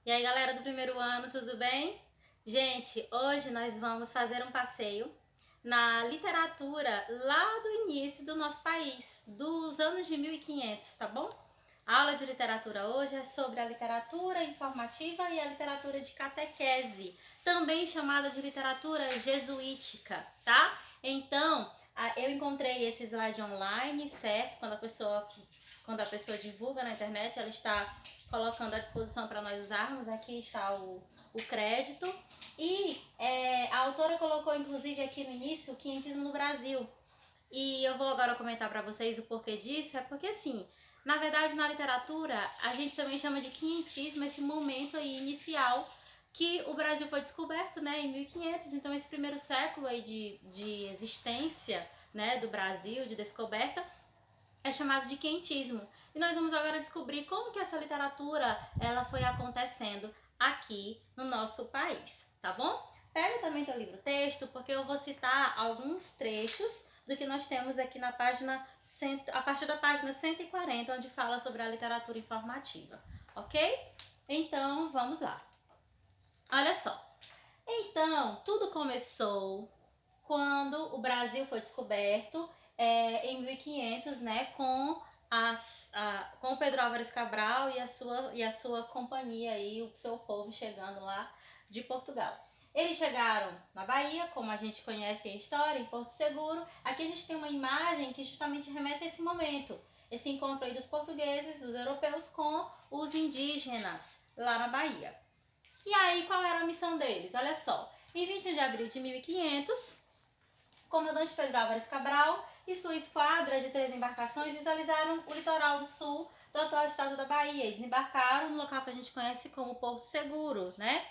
E aí, galera do primeiro ano, tudo bem? Gente, hoje nós vamos fazer um passeio na literatura lá do início do nosso país, dos anos de 1500, tá bom? A aula de literatura hoje é sobre a literatura informativa e a literatura de catequese, também chamada de literatura jesuítica, tá? Então, eu encontrei esse slide online, certo? Quando a pessoa divulga na internet, ela está colocando à disposição para nós usarmos. Aqui está o crédito. E a autora colocou, inclusive, aqui no início, o quinhentismo no Brasil. E eu vou agora comentar para vocês o porquê disso. É porque, assim, na verdade, na literatura, a gente também chama de quinhentismo esse momento aí inicial que o Brasil foi descoberto, né, em 1500. Então, esse primeiro século aí de existência, né, do Brasil, de descoberta, é chamado de quentismo. E nós vamos agora descobrir como que essa literatura ela foi acontecendo aqui no nosso país, tá bom? Pega também teu livro texto, porque eu vou citar alguns trechos do que nós temos aqui na página, a partir da página 140, onde fala sobre a literatura informativa, ok? Então, vamos lá. Olha só. Então, tudo começou quando o Brasil foi descoberto em 1500, né, com o Pedro Álvares Cabral e a sua companhia aí, o seu povo chegando lá de Portugal. Eles chegaram na Bahia, como a gente conhece a história, em Porto Seguro. Aqui a gente tem uma imagem que justamente remete a esse momento, esse encontro aí dos portugueses, dos europeus com os indígenas lá na Bahia. E aí, qual era a missão deles? Olha só, em 21 de abril de 1500, o comandante Pedro Álvares Cabral e sua esquadra de 3 embarcações visualizaram o litoral do sul do atual estado da Bahia e desembarcaram no local que a gente conhece como Porto Seguro, né?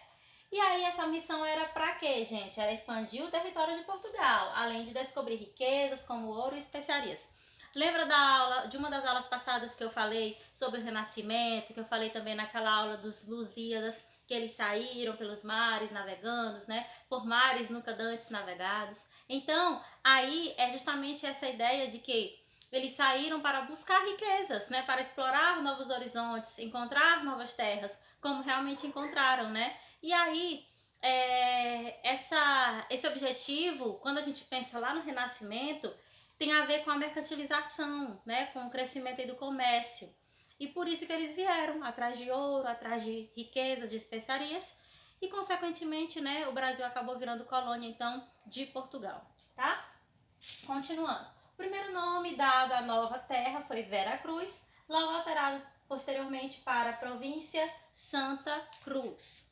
E aí essa missão era para quê, gente? Era expandir o território de Portugal, além de descobrir riquezas como ouro e especiarias. Lembra de uma das aulas passadas que eu falei sobre o Renascimento, que eu falei também naquela aula dos Lusíadas, que eles saíram pelos mares navegando, né? Por mares nunca antes navegados. Então, aí é justamente essa ideia de que eles saíram para buscar riquezas, né? Para explorar novos horizontes, encontrar novas terras, como realmente encontraram, né? E aí, esse objetivo, quando a gente pensa lá no Renascimento, tem a ver com a mercantilização, né? Com o crescimento aí do comércio. E por isso que eles vieram atrás de ouro, atrás de riquezas, de especiarias. E, consequentemente, né, o Brasil acabou virando colônia, então, de Portugal, tá? Continuando. O primeiro nome dado à nova terra foi Vera Cruz, logo alterado posteriormente para a província Santa Cruz.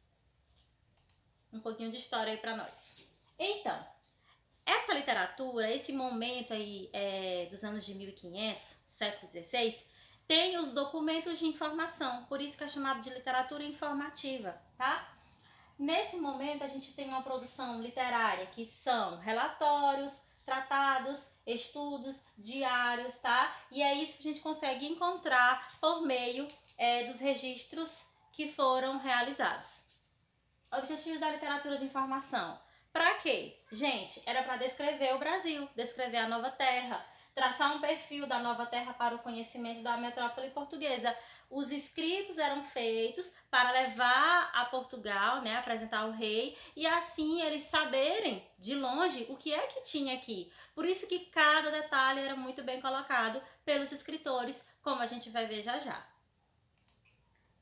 Um pouquinho de história aí para nós. Então, essa literatura, esse momento aí dos anos de 1500, século XVI, tem os documentos de informação, por isso que é chamado de literatura informativa, tá? Nesse momento a gente tem uma produção literária que são relatórios, tratados, estudos, diários, tá? E é isso que a gente consegue encontrar por meio dos registros que foram realizados. Objetivos da literatura de informação. Para quê? Gente, era para descrever o Brasil, descrever a nova terra, traçar um perfil da nova terra para o conhecimento da metrópole portuguesa. Os escritos eram feitos para levar a Portugal, né, apresentar ao rei, e assim eles saberem de longe o que é que tinha aqui. Por isso que cada detalhe era muito bem colocado pelos escritores, como a gente vai ver já já.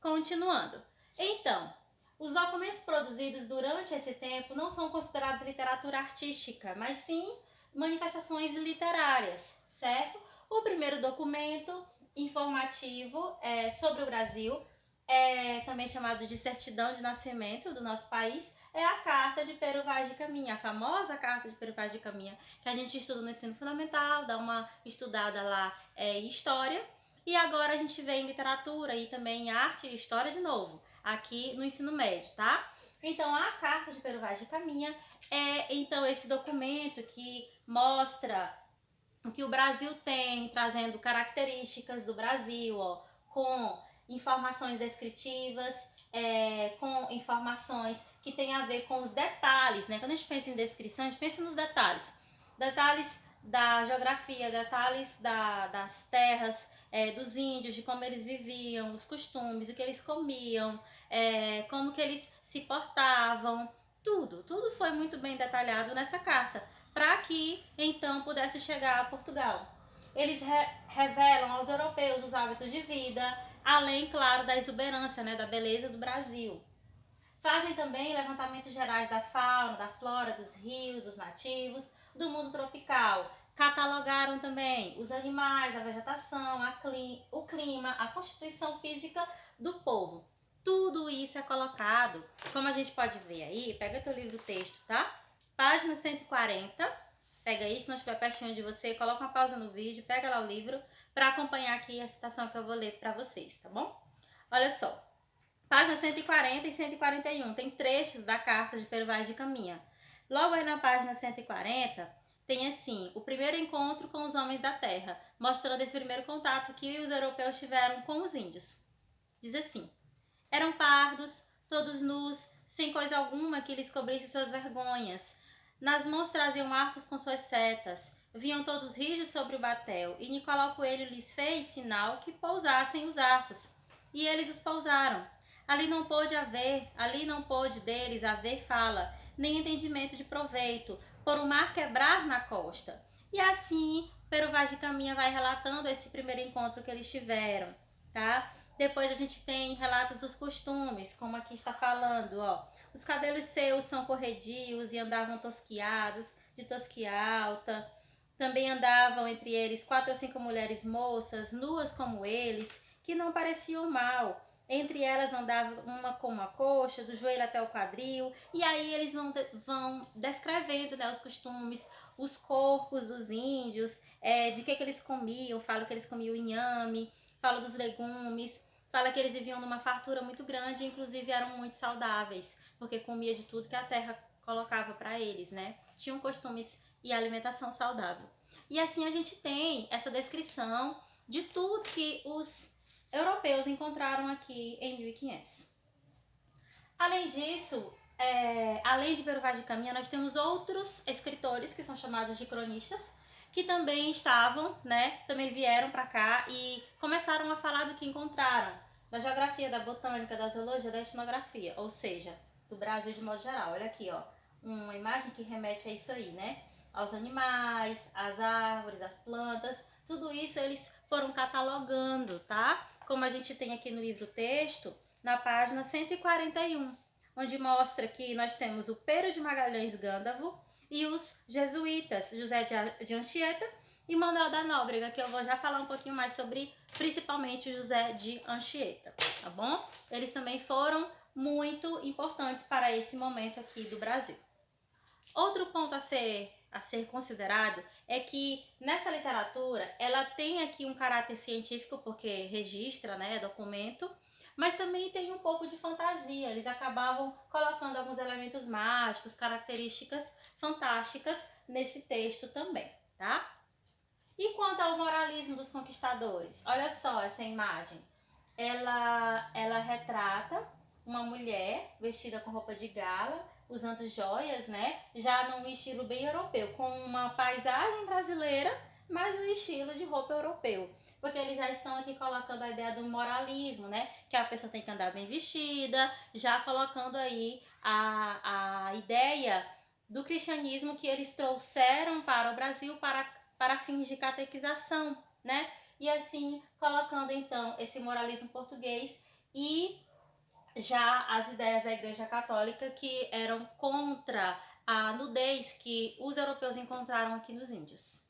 Continuando. Então, os documentos produzidos durante esse tempo não são considerados literatura artística, mas sim manifestações literárias, certo? O primeiro documento informativo sobre o Brasil, também chamado de certidão de nascimento do nosso país, é a Carta de Pero Vaz de Caminha, a famosa Carta de Pero Vaz de Caminha, que a gente estuda no ensino fundamental, dá uma estudada lá em história. E agora a gente vê em literatura e também em arte e história de novo, aqui no ensino médio, tá? Então, a Carta de Pero Vaz de Caminha é, então, esse documento que mostra o que o Brasil tem, trazendo características do Brasil, ó, com informações descritivas, com informações que tem a ver com os detalhes, né? Quando a gente pensa em descrição, a gente pensa nos detalhes. Detalhes da geografia, detalhes das terras, dos índios, de como eles viviam, os costumes, o que eles comiam, como que eles se portavam, tudo foi muito bem detalhado nessa carta, para que então pudesse chegar a Portugal. Eles revelam aos europeus os hábitos de vida, além, claro, da exuberância, né, da beleza do Brasil. Fazem também levantamentos gerais da fauna, da flora, dos rios, dos nativos, do mundo tropical. Catalogaram também os animais, a vegetação, o clima, a constituição física do povo. Tudo isso é colocado, como a gente pode ver aí, pega teu livro-texto, tá? Página 140, pega aí, se não estiver pertinho de você, coloca uma pausa no vídeo, pega lá o livro para acompanhar aqui a citação que eu vou ler para vocês, tá bom? Olha só. Página 140 e 141, tem trechos da carta de Pero Vaz de Caminha. Logo aí na página 140, tem assim, o primeiro encontro com os homens da terra, mostrando esse primeiro contato que os europeus tiveram com os índios. Diz assim: eram pardos, todos nus, sem coisa alguma que lhes cobrisse suas vergonhas. Nas mãos traziam arcos com suas setas, vinham todos rijos sobre o batel, e Nicolau Coelho lhes fez sinal que pousassem os arcos. E eles os pousaram. Ali não pôde deles haver fala, nem entendimento de proveito, por o mar quebrar na costa. E assim, Pero Vaz de Caminha vai relatando esse primeiro encontro que eles tiveram, tá? Depois a gente tem relatos dos costumes, como aqui está falando, ó. Os cabelos seus são corredios e andavam tosquiados, de tosquia alta. Também andavam entre eles 4 ou 5 mulheres moças, nuas como eles, que não pareciam mal. Entre elas andava uma com uma coxa, do joelho até o quadril, e aí eles vão descrevendo, né, os costumes, os corpos dos índios, de que eles comiam, fala que eles comiam inhame, fala dos legumes, fala que eles viviam numa fartura muito grande, inclusive eram muito saudáveis, porque comia de tudo que a terra colocava para eles, né? Tinham costumes e alimentação saudável. E assim a gente tem essa descrição de tudo que os europeus encontraram aqui em 1500. Além disso, além de Pero Vaz de Caminha, nós temos outros escritores que são chamados de cronistas, que também estavam, né, também vieram para cá e começaram a falar do que encontraram, da geografia, da botânica, da zoologia, da etnografia, ou seja, do Brasil de modo geral. Olha aqui, ó, uma imagem que remete a isso aí, né? Aos animais, às árvores, às plantas, tudo isso eles foram catalogando, tá? Como a gente tem aqui no livro-texto, na página 141, onde mostra que nós temos o Pero de Magalhães Gândavo e os jesuítas José de Anchieta e Manuel da Nóbrega, que eu vou já falar um pouquinho mais sobre, principalmente José de Anchieta, tá bom? Eles também foram muito importantes para esse momento aqui do Brasil. Outro ponto a ser considerado é que nessa literatura ela tem aqui um caráter científico, porque registra, né, documento, mas também tem um pouco de fantasia. Eles acabavam colocando alguns elementos mágicos, características fantásticas nesse texto também, tá? E quanto ao moralismo dos conquistadores, olha só essa imagem. Ela retrata uma mulher vestida com roupa de gala, usando joias, né? Já num estilo bem europeu, com uma paisagem brasileira, mas um estilo de roupa europeu. Porque eles já estão aqui colocando a ideia do moralismo, né? Que a pessoa tem que andar bem vestida, já colocando aí a ideia do cristianismo que eles trouxeram para o Brasil para fins de catequização, né? E assim, colocando então esse moralismo português e já as ideias da Igreja Católica que eram contra a nudez que os europeus encontraram aqui nos índios.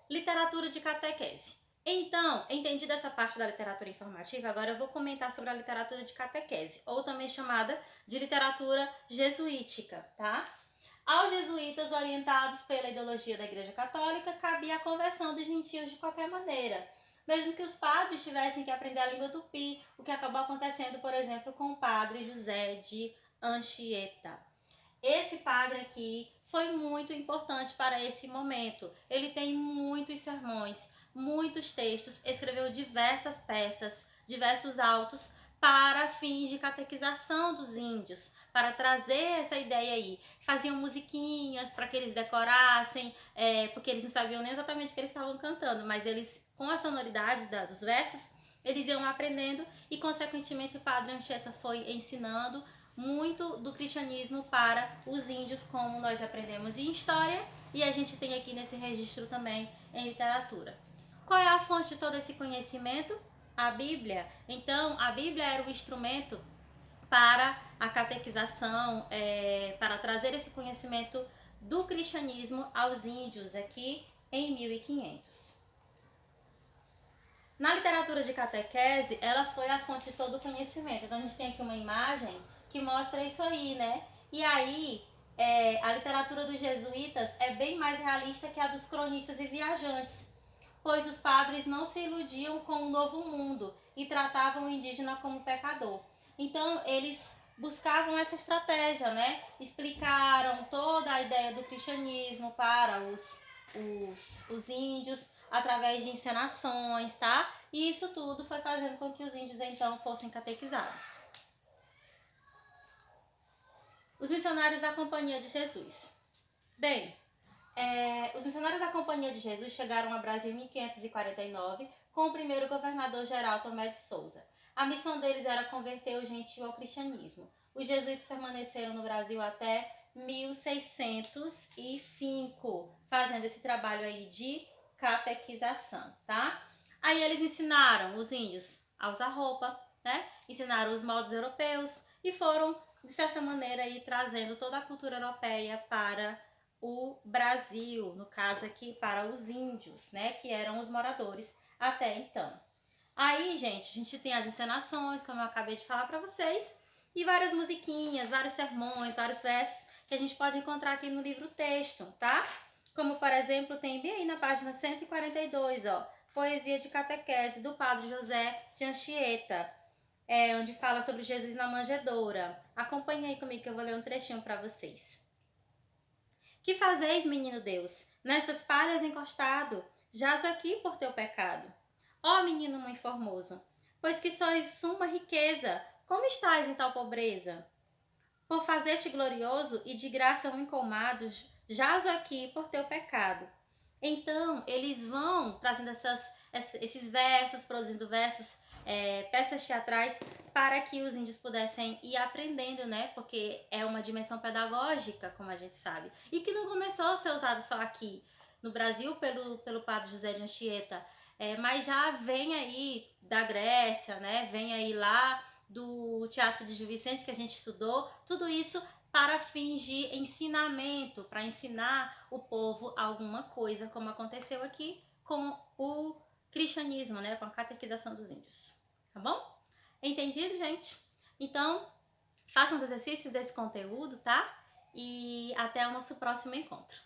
Literatura de catequese. Então, entendida essa parte da literatura informativa, agora eu vou comentar sobre a literatura de catequese, ou também chamada de literatura jesuítica, tá? Aos jesuítas, orientados pela ideologia da Igreja Católica, cabia a conversão dos gentios de qualquer maneira, mesmo que os padres tivessem que aprender a língua tupi, o que acabou acontecendo, por exemplo, com o padre José de Anchieta. Esse padre aqui foi muito importante para esse momento. Ele tem muitos sermões, muitos textos, escreveu diversas peças, diversos autos para fins de catequização dos índios, para trazer essa ideia aí. Faziam musiquinhas para que eles decorassem, porque eles não sabiam nem exatamente o que eles estavam cantando, mas eles, com a sonoridade dos versos, eles iam aprendendo e, consequentemente, o padre Anchieta foi ensinando muito do cristianismo para os índios, como nós aprendemos em história e a gente tem aqui nesse registro também em literatura. Qual é a fonte de todo esse conhecimento? A Bíblia. Então, a Bíblia era o instrumento para a catequização, para trazer esse conhecimento do cristianismo aos índios aqui em 1500. Na literatura de catequese, ela foi a fonte de todo o conhecimento. Então, a gente tem aqui uma imagem que mostra isso aí, né? E aí, a literatura dos jesuítas é bem mais realista que a dos cronistas e viajantes, pois os padres não se iludiam com o novo mundo e tratavam o indígena como pecador. Então, eles buscavam essa estratégia, né? Explicaram toda a ideia do cristianismo para os índios através de encenações, tá? E isso tudo foi fazendo com que os índios, então, fossem catequizados. Os missionários da Companhia de Jesus. Bem, os missionários da Companhia de Jesus chegaram ao Brasil em 1549 com o primeiro governador-geral Tomé de Souza. A missão deles era converter o gentio ao cristianismo. Os jesuítas permaneceram no Brasil até 1605, fazendo esse trabalho aí de catequização, tá? Aí eles ensinaram os índios a usar roupa, né? Ensinaram os moldes europeus e foram, de certa maneira, aí, trazendo toda a cultura europeia para o Brasil, no caso aqui para os índios, né, que eram os moradores até então. Aí, gente, a gente tem as encenações, como eu acabei de falar para vocês, e várias musiquinhas, vários sermões, vários versos que a gente pode encontrar aqui no livro texto, tá? Como, por exemplo, tem bem aí na página 142, ó, Poesia de Catequese, do Padre José de Anchieta, onde fala sobre Jesus na manjedoura. Acompanhe aí comigo que eu vou ler um trechinho para vocês. Que fazeis, menino Deus, nestas palhas encostado? Jazo aqui por teu pecado. Ó menino muito formoso, pois que sois suma riqueza, como estais em tal pobreza? Por fazer-te glorioso e de graça um encolmado, jazo aqui por teu pecado. Então, eles vão trazendo esses versos, produzindo versos, peças teatrais, para que os índios pudessem ir aprendendo, né? Porque é uma dimensão pedagógica, como a gente sabe. E que não começou a ser usado só aqui no Brasil pelo padre José de Anchieta, mas já vem aí da Grécia, né? Vem aí lá do Teatro de Gil Vicente, que a gente estudou, tudo isso para fins de ensinamento, para ensinar o povo alguma coisa, como aconteceu aqui com o cristianismo, né? Com a catequização dos índios. Tá bom? Entendido, gente? Então, façam os exercícios desse conteúdo, tá? E até o nosso próximo encontro.